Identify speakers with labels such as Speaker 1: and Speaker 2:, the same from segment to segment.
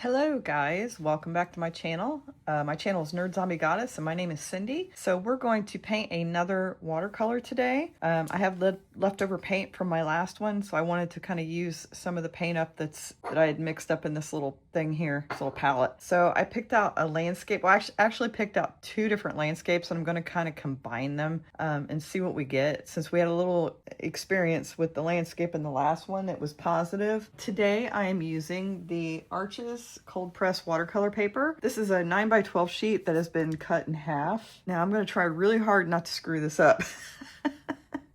Speaker 1: Hello guys, welcome back to my channel. My channel is Nerd Zombie Goddess and my name is Cindy. So we're going to paint another watercolor today. I have leftover paint from my last one, so I wanted to kind of use some of the paint up that I had mixed up in this little thing here, this little palette. So I picked out a landscape. Well, I actually picked out two different landscapes, and I'm going to kind of combine them and see what we get. Since we had a little experience with the landscape in the last one, it was positive. Today I am using the Arches cold press watercolor paper. This is a 9x12 sheet that has been cut in half. Now I'm going to try really hard not to screw this up.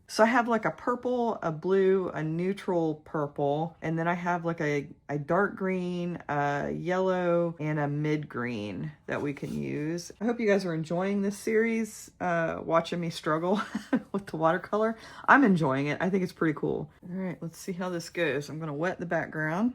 Speaker 1: So I have like a purple, a blue, a neutral purple, and then I have like a dark green, a yellow, and a mid green that we can use. I hope you guys are enjoying this series, watching me struggle with the watercolor. I'm enjoying it. I think it's pretty cool. All right, let's see how this goes. I'm gonna wet the background.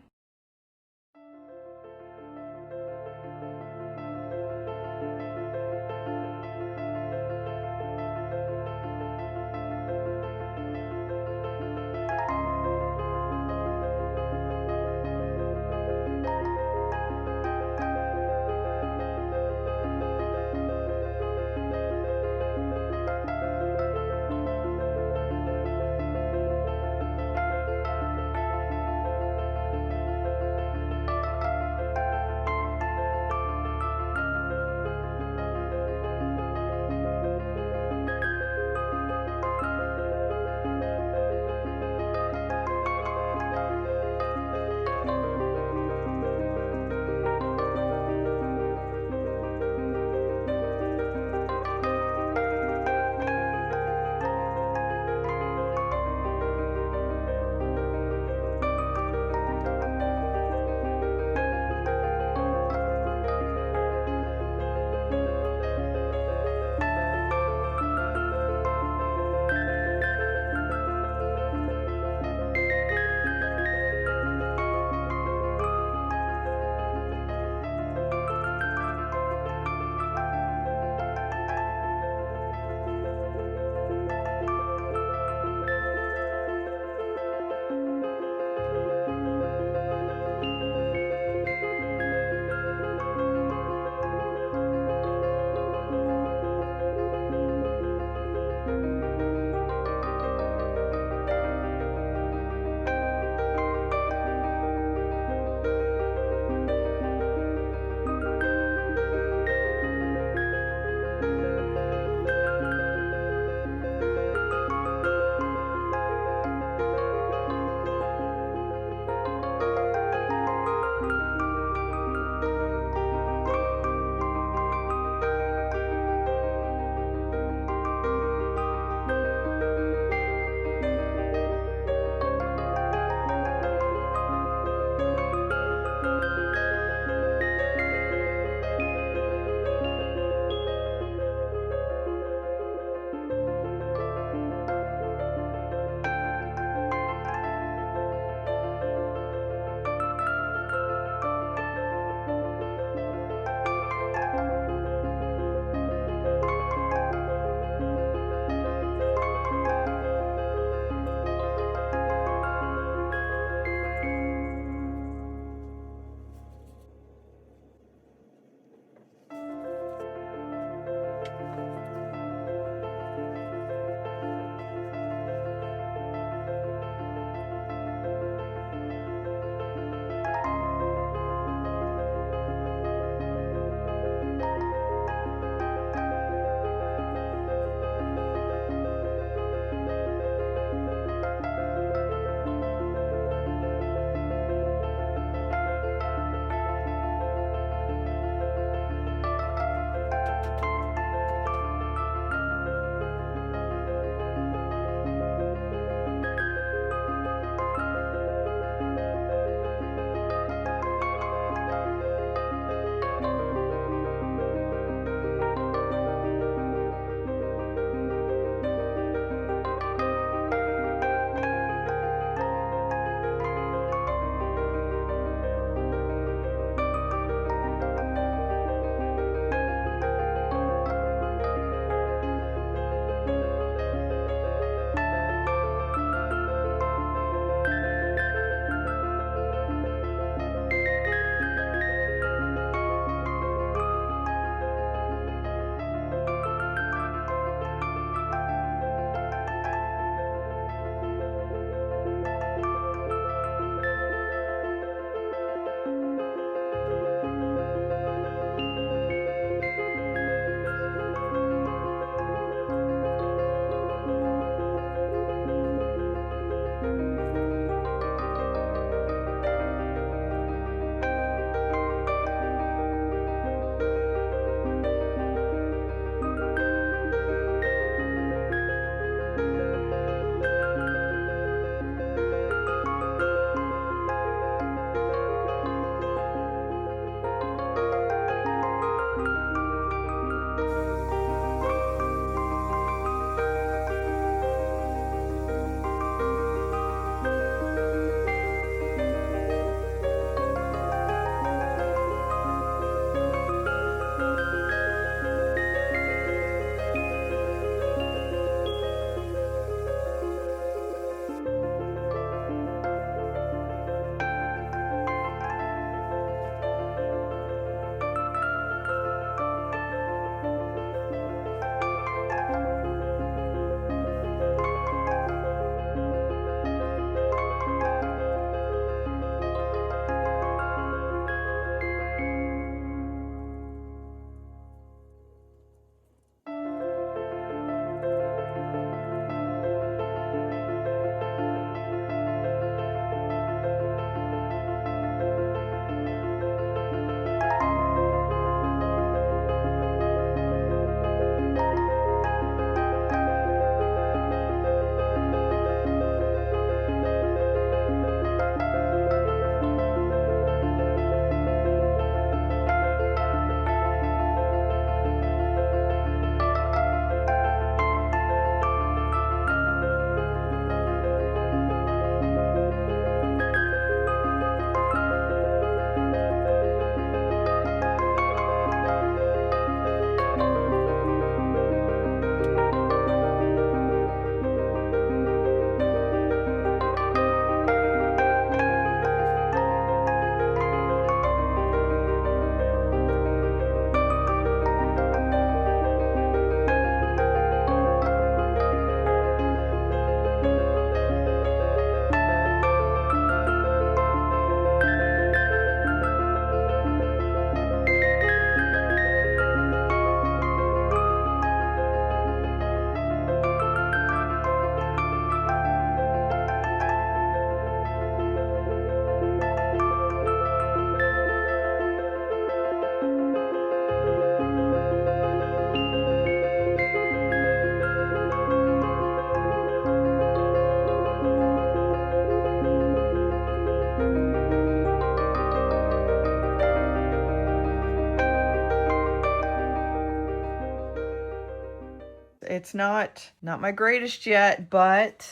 Speaker 1: It's not my greatest yet, but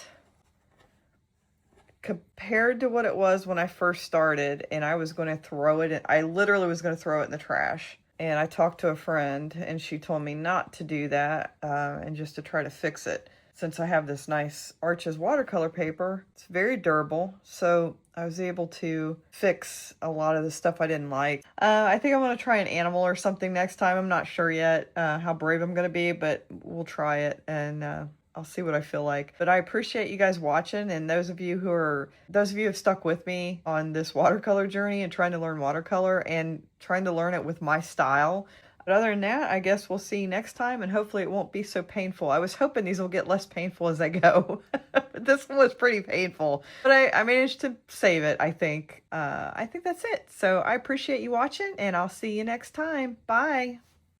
Speaker 1: compared to what it was when I first started, and I was going to throw it in, I literally was going to throw it in the trash. And I talked to a friend, and she told me not to do that, and just to try to fix it. Since I have this nice Arches watercolor paper, it's very durable, so I was able to fix a lot of the stuff I didn't like. I think I'm going to try an animal or something next time. I'm not sure yet how brave I'm going to be, but we'll try it, and I'll see what I feel like. But I appreciate you guys watching, and those of you who have stuck with me on this watercolor journey and trying to learn watercolor and trying to learn it with my style. But other than that, I guess we'll see you next time, and hopefully it won't be so painful. I was hoping these will get less painful as I go, but this one was pretty painful. But I managed to save it, I think. I think that's it. So I appreciate you watching, and I'll see you next time. Bye.